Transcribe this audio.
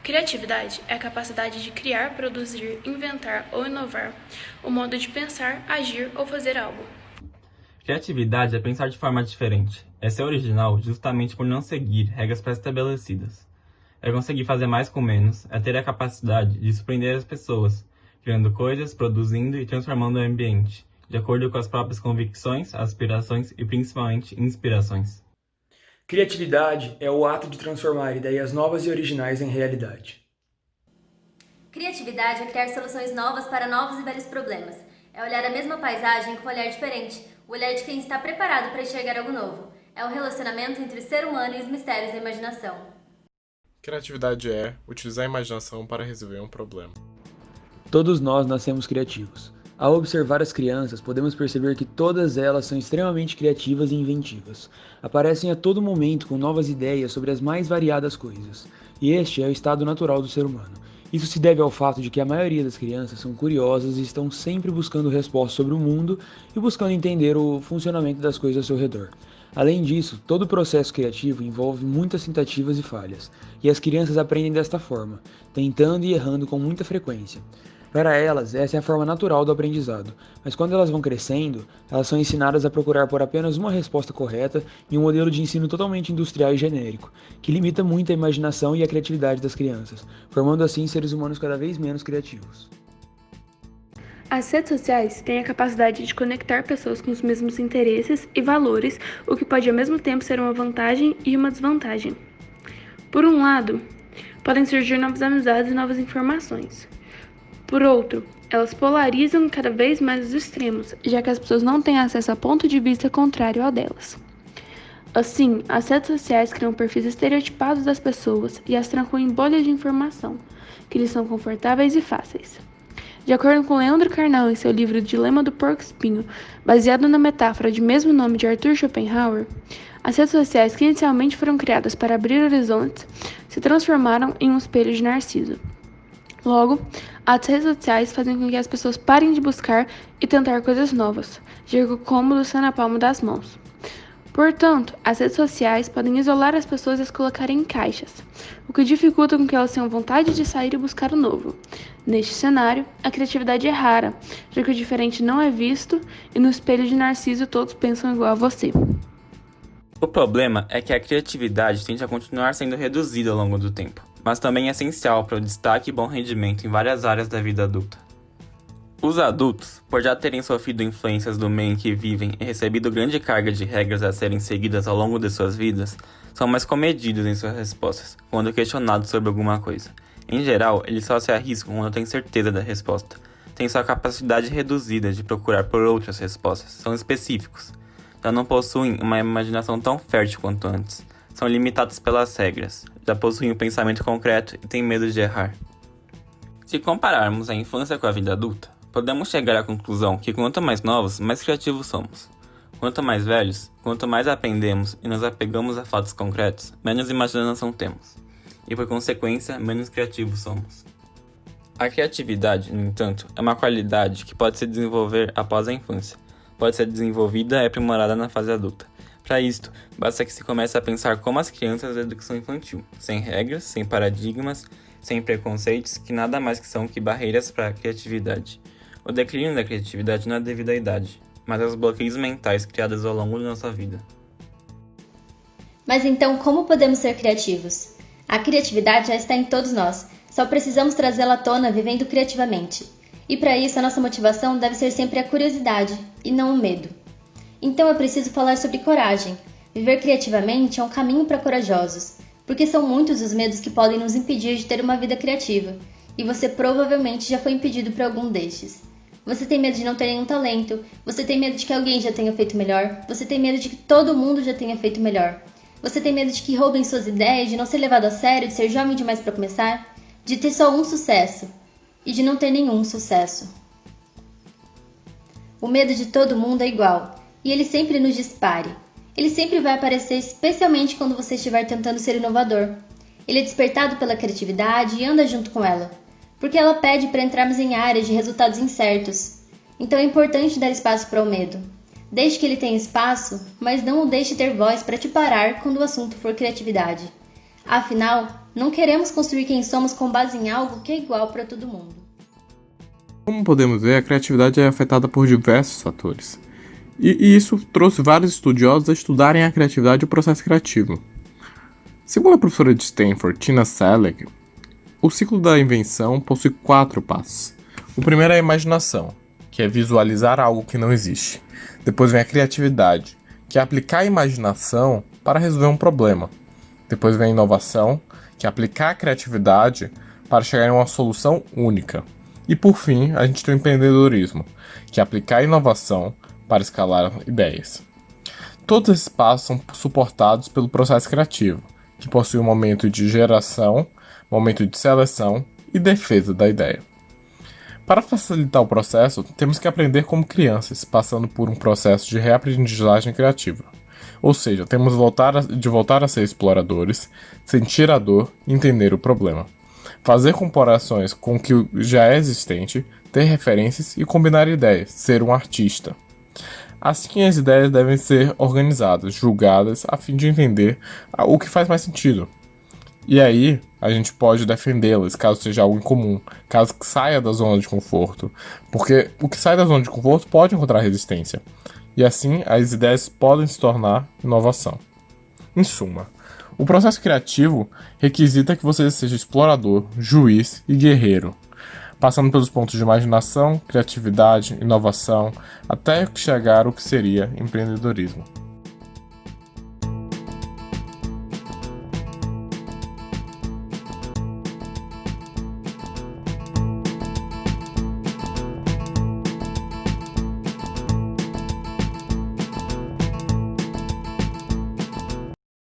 Criatividade é a capacidade de criar, produzir, inventar ou inovar, o modo de pensar, agir ou fazer algo. Criatividade é pensar de forma diferente. É ser original justamente por não seguir regras pré-estabelecidas. É conseguir fazer mais com menos, é ter a capacidade de surpreender as pessoas, criando coisas, produzindo e transformando o ambiente, de acordo com as próprias convicções, aspirações e principalmente inspirações. Criatividade é o ato de transformar ideias novas e originais em realidade. Criatividade é criar soluções novas para novos e velhos problemas. É olhar a mesma paisagem com um olhar diferente, o olhar de quem está preparado para enxergar algo novo. É o relacionamento entre o ser humano e os mistérios da imaginação. Criatividade é utilizar a imaginação para resolver um problema. Todos nós nascemos criativos. Ao observar as crianças, podemos perceber que todas elas são extremamente criativas e inventivas. Aparecem a todo momento com novas ideias sobre as mais variadas coisas. E este é o estado natural do ser humano. Isso se deve ao fato de que a maioria das crianças são curiosas e estão sempre buscando respostas sobre o mundo e buscando entender o funcionamento das coisas ao seu redor. Além disso, todo o processo criativo envolve muitas tentativas e falhas, e as crianças aprendem desta forma, tentando e errando com muita frequência. Para elas, essa é a forma natural do aprendizado, mas quando elas vão crescendo, elas são ensinadas a procurar por apenas uma resposta correta em um modelo de ensino totalmente industrial e genérico, que limita muito a imaginação e a criatividade das crianças, formando assim seres humanos cada vez menos criativos. As redes sociais têm a capacidade de conectar pessoas com os mesmos interesses e valores, o que pode ao mesmo tempo ser uma vantagem e uma desvantagem. Por um lado, podem surgir novas amizades e novas informações. Por outro, elas polarizam cada vez mais os extremos, já que as pessoas não têm acesso a ponto de vista contrário ao delas. Assim, as redes sociais criam perfis estereotipados das pessoas e as trancam em bolhas de informação, que lhes são confortáveis e fáceis. De acordo com Leandro Carnal em seu livro Dilema do Porco-Espinho, baseado na metáfora de mesmo nome de Arthur Schopenhauer, as redes sociais que inicialmente foram criadas para abrir horizontes se transformaram em um espelho de Narciso. Logo, as redes sociais fazem com que as pessoas parem de buscar e tentar coisas novas, já que o cômodo está na palma das mãos. Portanto, as redes sociais podem isolar as pessoas e as colocarem em caixas, o que dificulta com que elas tenham vontade de sair e buscar o novo. Neste cenário, a criatividade é rara, já que o diferente não é visto e no espelho de Narciso todos pensam igual a você. O problema é que a criatividade tende a continuar sendo reduzida ao longo do tempo, mas também é essencial para o destaque e bom rendimento em várias áreas da vida adulta. Os adultos, por já terem sofrido influências do meio em que vivem e recebido grande carga de regras a serem seguidas ao longo de suas vidas, são mais comedidos em suas respostas, quando questionados sobre alguma coisa. Em geral, eles só se arriscam quando têm certeza da resposta. Têm sua capacidade reduzida de procurar por outras respostas, são específicos. Já não possuem uma imaginação tão fértil quanto antes. São limitados pelas regras, já possuem um pensamento concreto e têm medo de errar. Se compararmos a infância com a vida adulta, podemos chegar à conclusão que quanto mais novos, mais criativos somos. Quanto mais velhos, quanto mais aprendemos e nos apegamos a fatos concretos, menos imaginação temos. E por consequência, menos criativos somos. A criatividade, no entanto, é uma qualidade que pode se desenvolver após a infância. Pode ser desenvolvida e aprimorada na fase adulta. Para isto, basta que se comece a pensar como as crianças da educação infantil, sem regras, sem paradigmas, sem preconceitos, que nada mais que são que barreiras para a criatividade. O declínio da criatividade não é devido à idade, mas aos bloqueios mentais criados ao longo da nossa vida. Mas então, como podemos ser criativos? A criatividade já está em todos nós, só precisamos trazê-la à tona vivendo criativamente. E para isso, a nossa motivação deve ser sempre a curiosidade, e não o medo. Então é preciso falar sobre coragem. Viver criativamente é um caminho para corajosos, porque são muitos os medos que podem nos impedir de ter uma vida criativa, e você provavelmente já foi impedido por algum destes. Você tem medo de não ter nenhum talento, você tem medo de que alguém já tenha feito melhor, você tem medo de que todo mundo já tenha feito melhor. Você tem medo de que roubem suas ideias, de não ser levado a sério, de ser jovem demais para começar, de ter só um sucesso, e de não ter nenhum sucesso. O medo de todo mundo é igual, e ele sempre nos dispare. Ele sempre vai aparecer, especialmente quando você estiver tentando ser inovador. Ele é despertado pela criatividade e anda junto com ela, porque ela pede para entrarmos em áreas de resultados incertos. Então é importante dar espaço para o medo. Deixe que ele tenha espaço, mas não o deixe ter voz para te parar quando o assunto for criatividade. Afinal, Não queremos construir quem somos com base em algo que é igual para todo mundo. Como podemos ver, a criatividade é afetada por diversos fatores. E isso trouxe vários estudiosos a estudarem a criatividade e o processo criativo. Segundo a professora de Stanford, Tina Selleck, o ciclo da invenção possui 4 passos. O primeiro é a imaginação, que é visualizar algo que não existe. Depois vem a criatividade, que é aplicar a imaginação para resolver um problema. Depois vem a inovação, que é aplicar a criatividade para chegar em uma solução única. E por fim, a gente tem o empreendedorismo, que é aplicar a inovação para escalar ideias. Todos esses passos são suportados pelo processo criativo, que possui um momento de geração, momento de seleção e defesa da ideia. Para facilitar o processo, temos que aprender como crianças, passando por um processo de reaprendizagem criativa. Ou seja, temos de voltar a ser exploradores, sentir a dor e entender o problema. Fazer comparações com o que já é existente, ter referências e combinar ideias, ser um artista. Assim, as ideias devem ser organizadas, julgadas, a fim de entender o que faz mais sentido. E aí, a gente pode defendê-las, caso seja algo incomum, caso saia da zona de conforto. Porque o que sai da zona de conforto pode encontrar resistência. E assim, as ideias podem se tornar inovação. Em suma, o processo criativo requisita que você seja explorador, juiz e guerreiro, passando pelos pontos de imaginação, criatividade, inovação, até chegar ao que seria empreendedorismo.